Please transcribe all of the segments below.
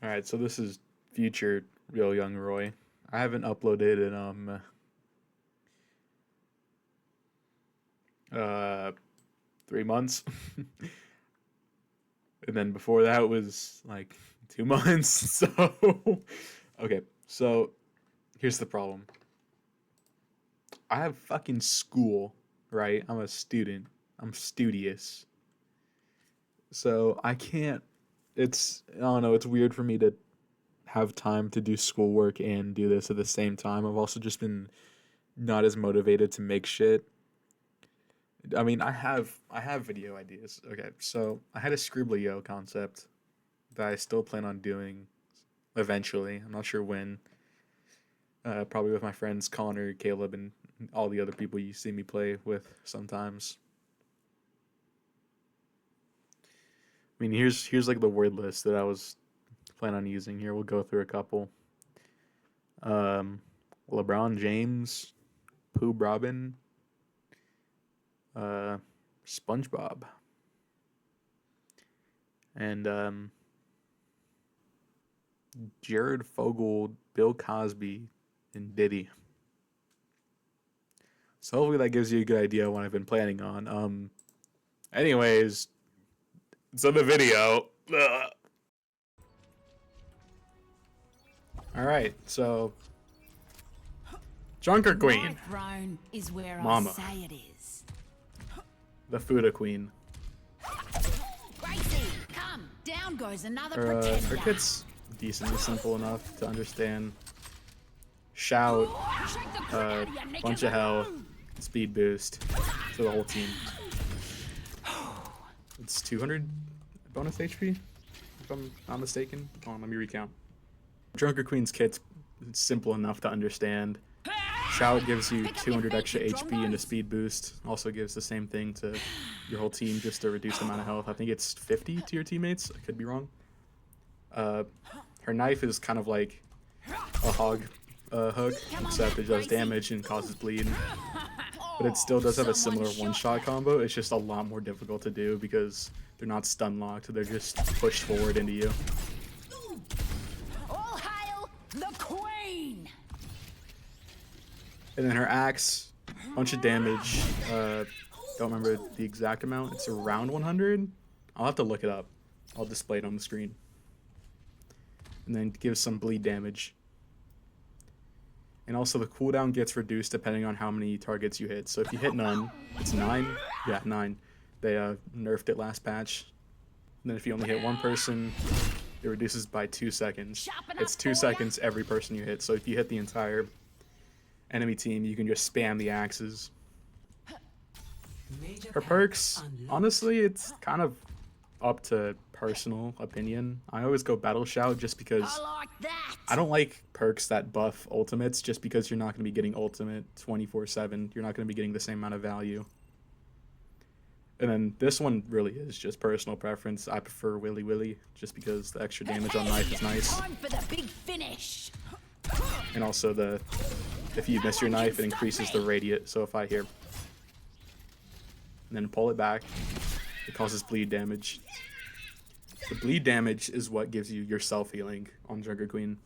All right, so this is future real young Roy. I haven't uploaded in uh 3 months, and then before that was like 2 months. So okay, so here's the problem. I have fucking school, right? I'm a student. I'm studious, so I can't. I don't know. It's weird for me to have time to do schoolwork and do this at the same time. I've also just been not as motivated to make shit. I mean, I have video ideas. Okay, so I had a Scribblio concept that I still plan on doing eventually. I'm not sure when. Probably with my friends Connor, Caleb, and all the other people you see me play with sometimes. I mean, here's like the word list that I was planning on using here. We'll go through a couple. Um, LeBron James, Pooh Robin, uh, SpongeBob, and Jared Fogle, Bill Cosby, and Diddy. So hopefully that gives you a good idea of what I've been planning on. Anyways, so the video. Ugh. All right, so Junker My Queen, throne is where Mama. I say it is. The Fuda Queen. Gracie, come! Down goes another Her pretender. kit's decently simple enough to understand. Shout, Shake the crap out of you, Nick, bunch in of the hell, room. speed boost to the whole team. It's 200 bonus HP, if I'm not mistaken. Hold on, let me recount. Drunker Queen's kit's simple enough to understand. Shout gives you 200 extra HP and a speed boost. Also gives the same thing to your whole team just to reduce the amount of health. I think it's 50 to your teammates. I could be wrong. Her knife is kind of like a hog hook, except it does damage and causes bleed. But it still does have a similar one-shot combo. It's just a lot more difficult to do because they're not stun locked. They're just pushed forward into you. All hail the queen! And then her axe, bunch of damage. Don't remember the exact amount. It's around 100. I'll have to look it up. I'll display it on the screen. And then gives some bleed damage. And also the cooldown gets reduced depending on how many targets you hit. So if you hit none, it's 9. Yeah, 9. They nerfed it last patch. And then if you only hit one person, it reduces by 2 seconds. It's 2 seconds every person you hit. So if you hit the entire enemy team, you can just spam the axes. Her perks, honestly, it's kind of up to personal opinion. I always go Battle Shout just because I like that! I don't like perks that buff ultimates just because you're not going to be getting ultimate 24/7. You're not going to be getting the same amount of value. And then this one really is just personal preference. I prefer Willy Willy just because the extra damage on knife is nice. Time for the big finish! And also if you miss your knife, it increases the radius. So if I hear and then pull it back, it causes bleed damage. The bleed damage is what gives you your self-healing on Junker Queen.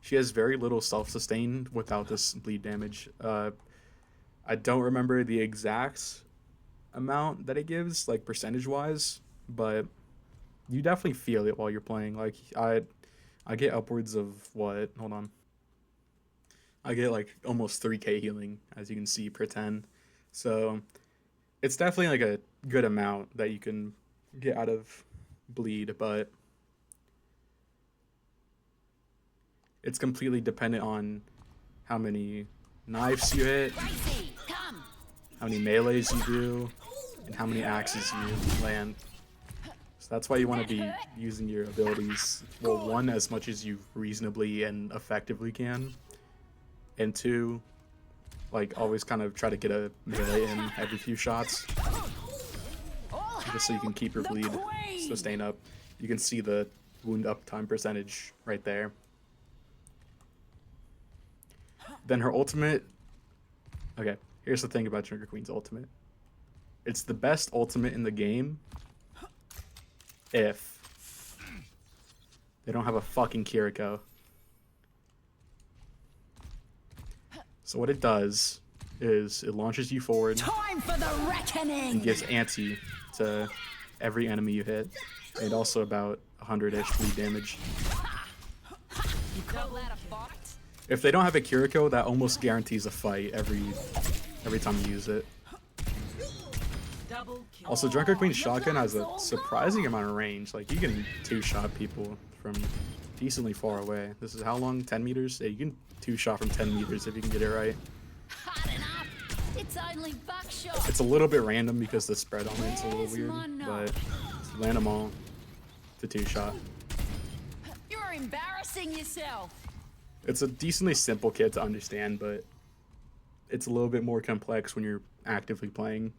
She has very little self-sustain without this bleed damage. I don't remember the exact amount that it gives, like percentage-wise, but you definitely feel it while you're playing. Like I get upwards of what? Hold on. I get like almost 3k healing, as you can see, per 10. So it's definitely like a good amount that you can get out of bleed, but it's completely dependent on how many knives you hit, Gracie, come! how many melees you do, and how many axes you land. So that's why you want to be using your abilities, well, one, as much as you reasonably and effectively can, and two, like always kind of try to get a melee in every few shots, All just so you can keep your hail the bleed queen! sustain up. You can see the wound uptime percentage right there. Then her ultimate. Okay, here's the thing about Junker Queen's ultimate. It's the best ultimate in the game if They don't have a fucking Kiriko. So what it does is it launches you forward Time for the reckoning. and gives anti to every enemy you hit, and also about 100-ish bleed damage. You call that a fight? If they don't have a Kiriko, that almost guarantees a fight every time you use it. Double kill. Also, Drunker Queen's shotgun has a surprising amount of range. Like, you can two-shot people from decently far away. This is how long? 10 meters? Yeah, you can two-shot from 10 meters if you can get it right. Hot enough. It's only buckshot. It's a little bit random because the spread on it's a little weird, but land them all to two-shot. You're embarrassing yourself. It's a decently simple kit to understand, but it's a little bit more complex when you're actively playing.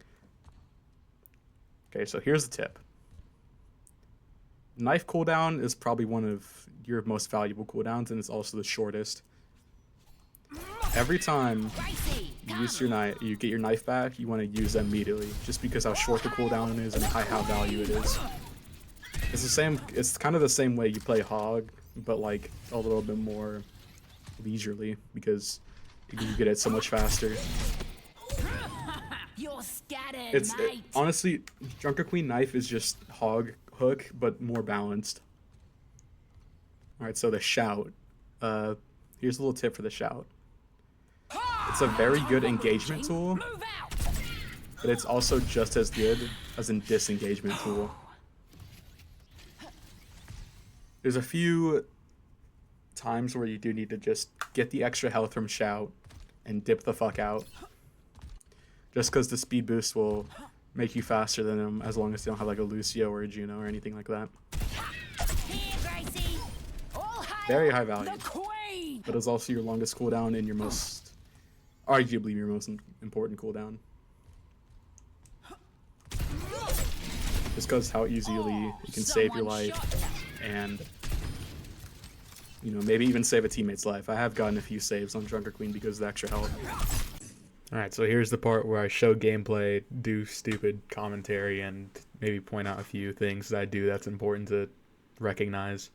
Okay, so here's the tip. Knife cooldown is probably one of your most valuable cooldowns, and it's also the shortest. Every time Gracie, you use your knife, you get your knife back, you want to use it immediately, just because how short the cooldown is and how value it is. It's the same. It's kind of the same way you play Hog, but like a little bit more leisurely because you get it so much faster. you're scattered, It's mate. honestly, Drunker Queen knife is just Hog hook, but more balanced. All right, so the shout. Here's a little tip for the shout. It's a very good engagement tool, Move out. but it's also just as good as a disengagement tool. There's a few times where you do need to just get the extra health from shout and dip the fuck out. Just because the speed boost will make you faster than them as long as they don't have like a Lucio or a Juno or anything like that. Here, Gracie. All hail Very high value. the queen. But it's also your longest cooldown and your most, arguably your most important cooldown. Just because how easily you can save your Someone life shot that. and, you know, maybe even save a teammate's life. I have gotten a few saves on Drunker Queen because of the extra health. Alright, so here's the part where I show gameplay, do stupid commentary, and maybe point out a few things that I do that's important to recognize.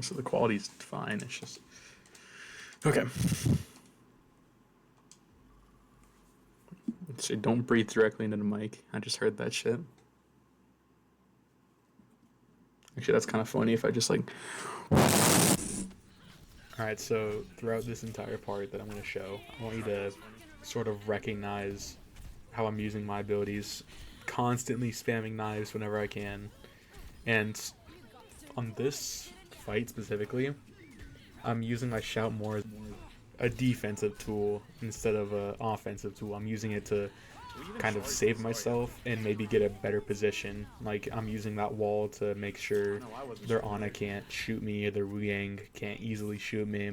So the quality's fine, it's just... Okay. So don't breathe directly into the mic. I just heard that shit. Actually, that's kind of funny if I just like... Alright, so throughout this entire part that I'm going to show, I want you to sort of recognize how I'm using my abilities, constantly spamming knives whenever I can. And on this fight specifically, I'm using my shout more as a defensive tool instead of an offensive tool. I'm using it to kind of save myself and maybe get a better position. Like, I'm using that wall to make sure their Ana can't shoot me or their Wu Yang can't easily shoot me.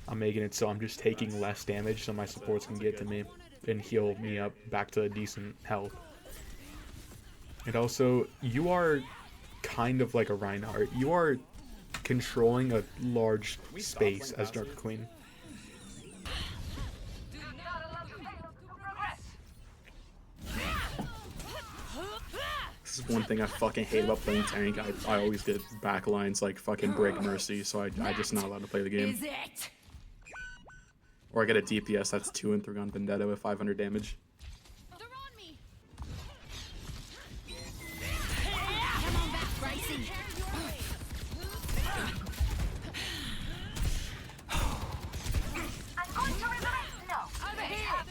I'm making it so I'm just taking less damage so my supports can get to me and heal me up back to a decent health. And also, you are kind of like a Reinhardt. You are controlling a large space as Dark Queen. This is one thing I fucking hate about playing tank. I always get backlines like fucking Break Mercy, so I just not allowed to play the game. Is it? Or I get a DPS that's 2 and 3 on Vendetta with 500 damage. They're on me. Come on back, Gracie. I'm going to revive. No. Over here.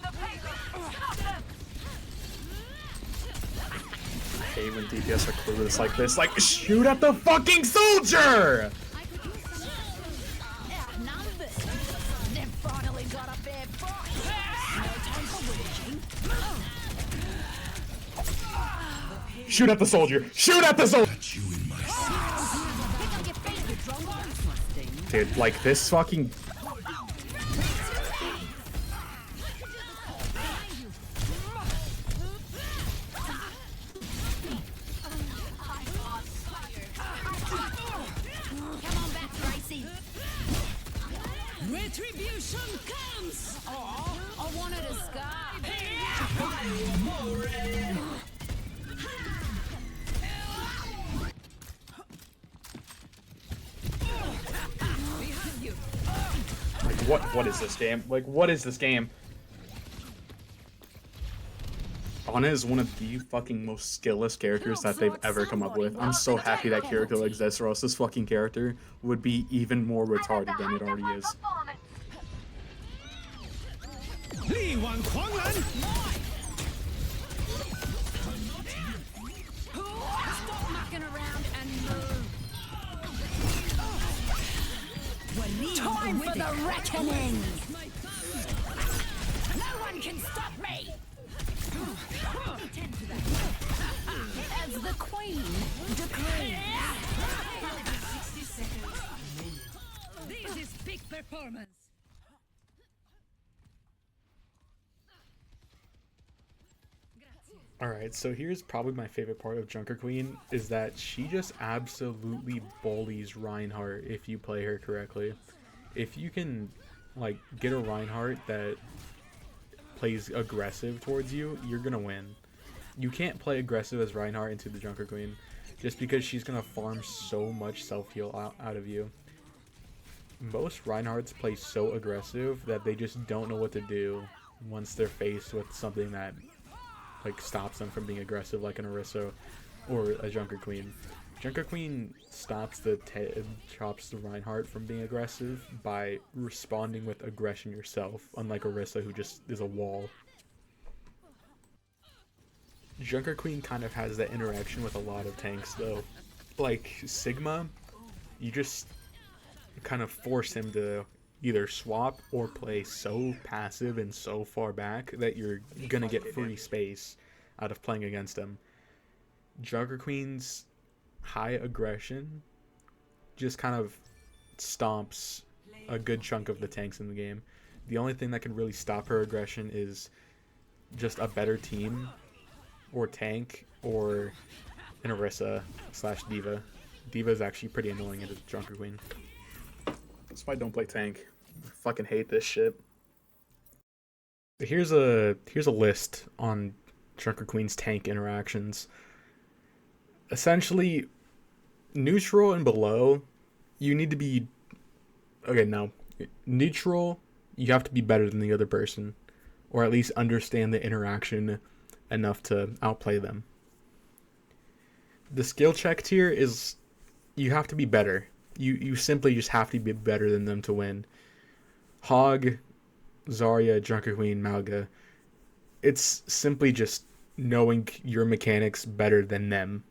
Stop them. I hate when DPS are clueless like this. Like, shoot at the fucking soldier! I could use some outnumbered. They've finally got a fair fight. No time for witching. Shoot at the soldier! Shoot at the soldier! Pick up your feet, you drunk. Dude, like, this fucking... Come on back, Gracie. Retribution comes. Oh, I wanted a scar. what is this game? Like, what is this game? Ana is one of the fucking most skillless characters that they've ever come up with. I'm so happy that character exists, or else this fucking character would be even more retarded than it already is. Performance. 力挽狂澜。 Stop mucking around and move. Time for the reckoning. No one can stop me. As the queen decrees. This is peak performance. Alright, so here's probably my favorite part of Junker Queen, is that she just absolutely bullies Reinhardt if you play her correctly. If you can, like, get a Reinhardt that plays aggressive towards you, you're gonna win. You can't play aggressive as Reinhardt into the Junker Queen, just because she's gonna farm so much self-heal out of you. Most Reinhardts play so aggressive that they just don't know what to do once they're faced with something that like stops them from being aggressive, like an Orisa or a Junker Queen. Junker Queen stops the Reinhardt from being aggressive by responding with aggression yourself, unlike Orisa, who just is a wall. Junker Queen kind of has that interaction with a lot of tanks though. Like Sigma, you just kind of force him to either swap or play so passive and so far back that you're gonna get free space out of playing against him. Junker Queen's high aggression just kind of stomps a good chunk of the tanks in the game. The only thing that can really stop her aggression is just a better team or tank or an Orisa / Diva. Diva is actually pretty annoying as a Junker Queen. That's why I don't play tank. I fucking hate this shit. Here's a list on Junker Queen's tank interactions. Essentially, neutral and below, you need to be... Okay, no. Neutral, you have to be better than the other person. Or at least understand the interaction enough to outplay them. The skill check tier is... You have to be better. You simply just have to be better than them to win. Hog, Zarya, Junker Queen, Malga. It's simply just knowing your mechanics better than them.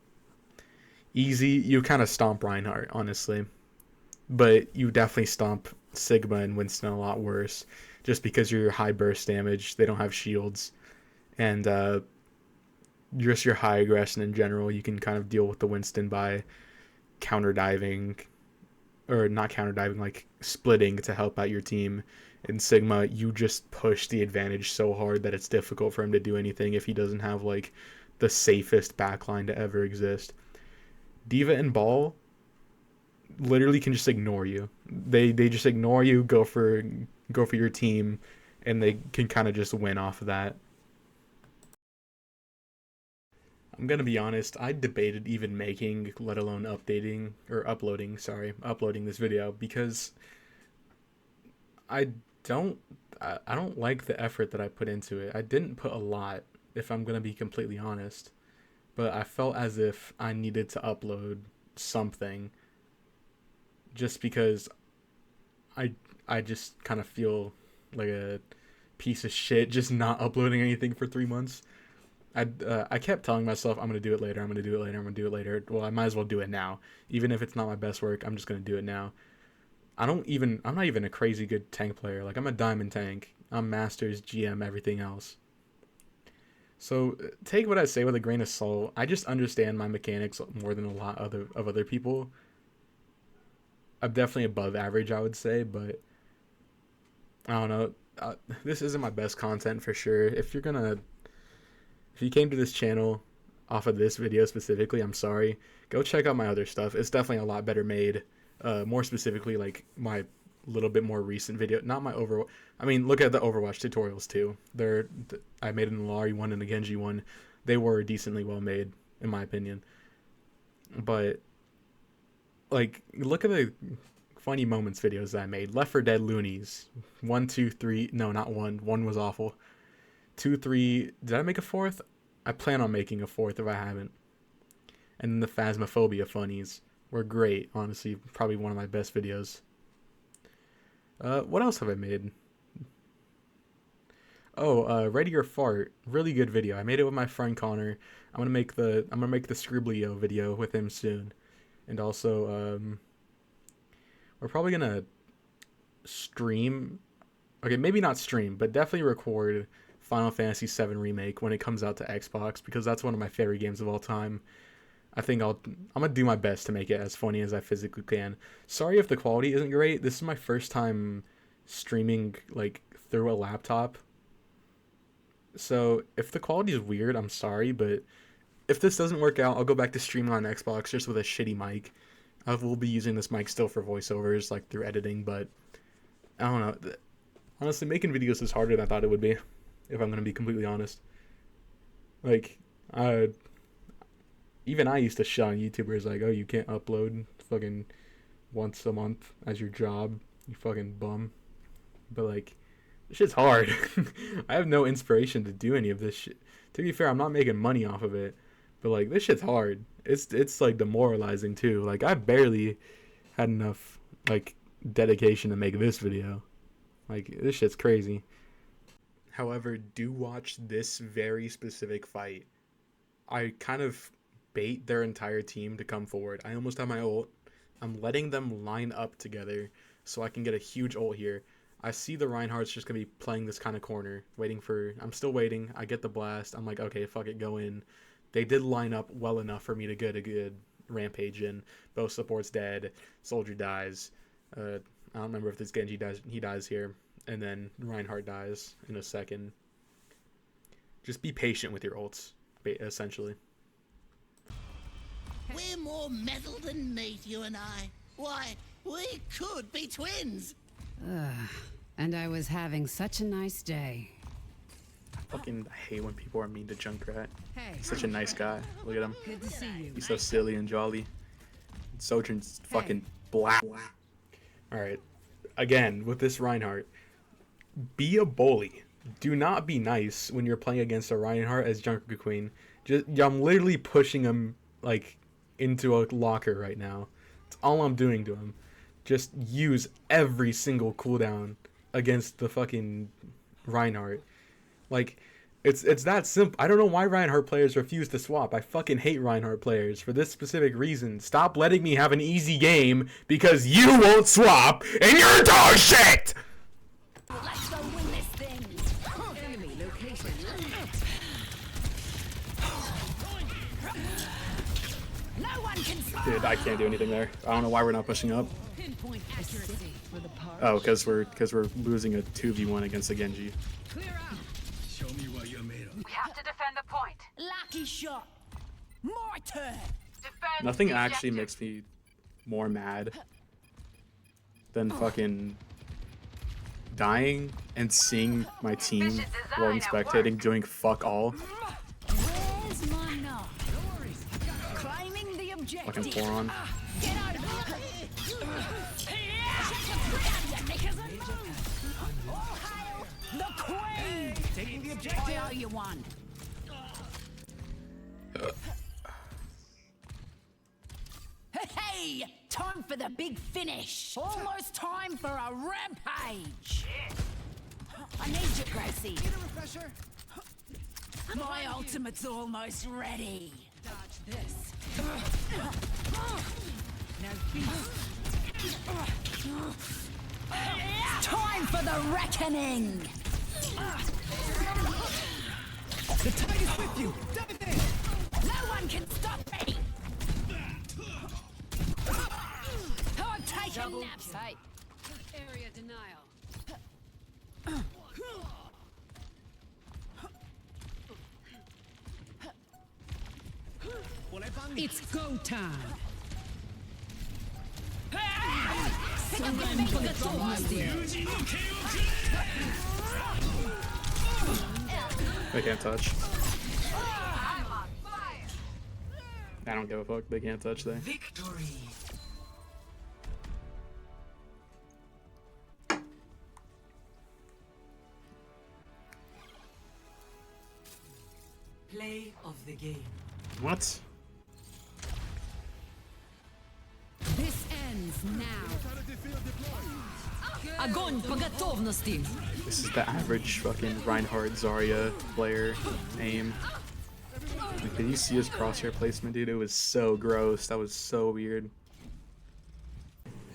Easy, you kind of stomp Reinhardt, honestly. But you definitely stomp Sigma and Winston a lot worse. Just because you're high burst damage, they don't have shields. And just your high aggression in general, you can kind of deal with the Winston by counter diving. Or not counter diving, like splitting to help out your team. In Sigma, you just push the advantage so hard that it's difficult for him to do anything if he doesn't have like the safest backline to ever exist. Diva and Ball literally can just ignore you. They just ignore you, go for your team, and they can kind of just win off of that. I'm gonna be honest, I debated even making, let alone uploading this video, because I don't like the effort that I put into it. I didn't put a lot, if I'm gonna be completely honest, but I felt as if I needed to upload something, just because I just kind of feel like a piece of shit just not uploading anything for 3 months. I kept telling myself, I'm going to do it later, I'm going to do it later, I'm going to do it later. Well, I might as well do it now. Even if it's not my best work, I'm just going to do it now. I'm not even a crazy good tank player. Like, I'm a diamond tank. I'm Masters, GM, everything else. So, take what I say with a grain of salt. I just understand my mechanics more than a lot of other people. I'm definitely above average, I would say, but I don't know. This isn't my best content for sure. If you came to this channel off of this video specifically, I'm sorry. Go check out my other stuff. It's definitely a lot better made. More specifically, like my little bit more recent video. Not my Overwatch. I mean, look at the Overwatch tutorials too. I made an Illari one and a Genji one. They were decently well made, in my opinion. But like, look at the funny moments videos that I made. Left 4 Dead Loonies. 1, 2, 3. No, not 1. 1 was awful. 2, 3. Did I make a 4th? I plan on making a 4th if I haven't. And then the Phasmophobia funnies were great. Honestly, probably one of my best videos. What else have I made? Oh, Ready or Fart. Really good video. I made it with my friend Connor. I'm gonna make the Scriblio video with him soon. And also, we're probably gonna stream. Okay, maybe not stream, but definitely record Final Fantasy VII Remake when it comes out to Xbox, because that's one of my favorite games of all time. I think I'm gonna do my best to make it as funny as I physically can. Sorry if the quality isn't great. This is my first time streaming like through a laptop. So if the quality is weird, I'm sorry, but if this doesn't work out, I'll go back to streaming on Xbox just with a shitty mic. I will be using this mic still for voiceovers, like through editing, but I don't know. Honestly, making videos is harder than I thought it would be, if I'm gonna be completely honest. Like, even I used to shun YouTubers like, oh, you can't upload fucking once a month as your job, you fucking bum. But like, this shit's hard. I have no inspiration to do any of this shit. To be fair, I'm not making money off of it, but like, this shit's hard. It's like demoralizing too. Like, I barely had enough like dedication to make this video. Like, this shit's crazy. However, do watch this very specific fight. I kind of bait their entire team to come forward. I almost have my ult. I'm letting them line up together so I can get a huge ult here. I see the Reinhardt's just going to be playing this kind of corner, I'm still waiting. I get the blast. I'm like, okay, fuck it, go in. They did line up well enough for me to get a good rampage in. Both supports dead. Soldier dies. I don't remember if this Genji dies. He dies here. And then Reinhardt dies in a second. Just be patient with your ults, essentially. We're more metal than meat, you and I. Why, we could be twins. And I was having such a nice day. I hate when people are mean to Junkrat. Hey, He's such a nice guy. Look at him. good to see you. He's so silly and jolly. Sojourn's fucking black. Alright. Again, with this Reinhardt. Be a bully. Do not be nice when you're playing against a Reinhardt as Junker Queen. I'm literally pushing him, like, into a locker right now. That's all I'm doing to him. Just use every single cooldown against the fucking Reinhardt. Like, it's that simple. I don't know why Reinhardt players refuse to swap. I fucking hate Reinhardt players for this specific reason. Stop letting me have an easy game because you won't swap and you're dog shit! Let's go win this thing. Enemy location. No one can stop. Dude, I can't do anything there. I don't know why we're not pushing up. Pinpoint accuracy for the part. Oh, because we're losing a 2v1 against a Genji. Clear out. Show me what you're made of. We have to defend the point. Lucky shot. My turn. Defend Nothing the actually objective. makes me more mad than fucking dying and seeing my team while I'm spectating doing fuck all. Where's my knife? Claiming the objective. Fucking forearm. Get out of here. Check the ground, you knickers, and move. All hail the queen. Taking the objective. I owe you one. Hey, time for the big finish. Almost time for a rampage. I need you, Gracie. Need a refresher? My ultimate's almost ready. Dodge this. Now feast. Time for the reckoning. The tide is with you. Dive in. No one can stop me. I'm taking naps. Tight. Area denial. It's go time. They can't touch. I don't give a fuck. They can't touch there. Victory. What? This ends now. Огонь по готовности. This is the average fucking Reinhardt Zarya player aim. Like, did you see his crosshair placement, dude? It was so gross. That was so weird.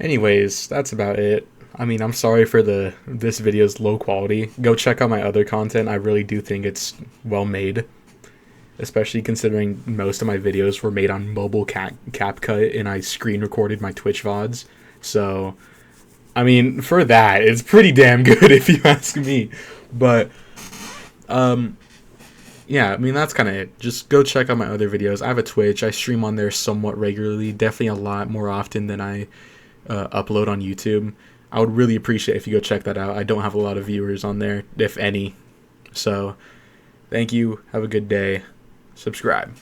Anyways, that's about it. I mean, I'm sorry for this video's low quality. Go check out my other content. I really do think it's well made. Especially considering most of my videos were made on mobile CapCut and I screen recorded my Twitch VODs. So, I mean, for that, it's pretty damn good if you ask me. But, yeah, I mean, that's kind of it. Just go check out my other videos. I have a Twitch. I stream on there somewhat regularly. Definitely a lot more often than I upload on YouTube. I would really appreciate if you go check that out. I don't have a lot of viewers on there, if any. So, thank you. Have a good day. Subscribe.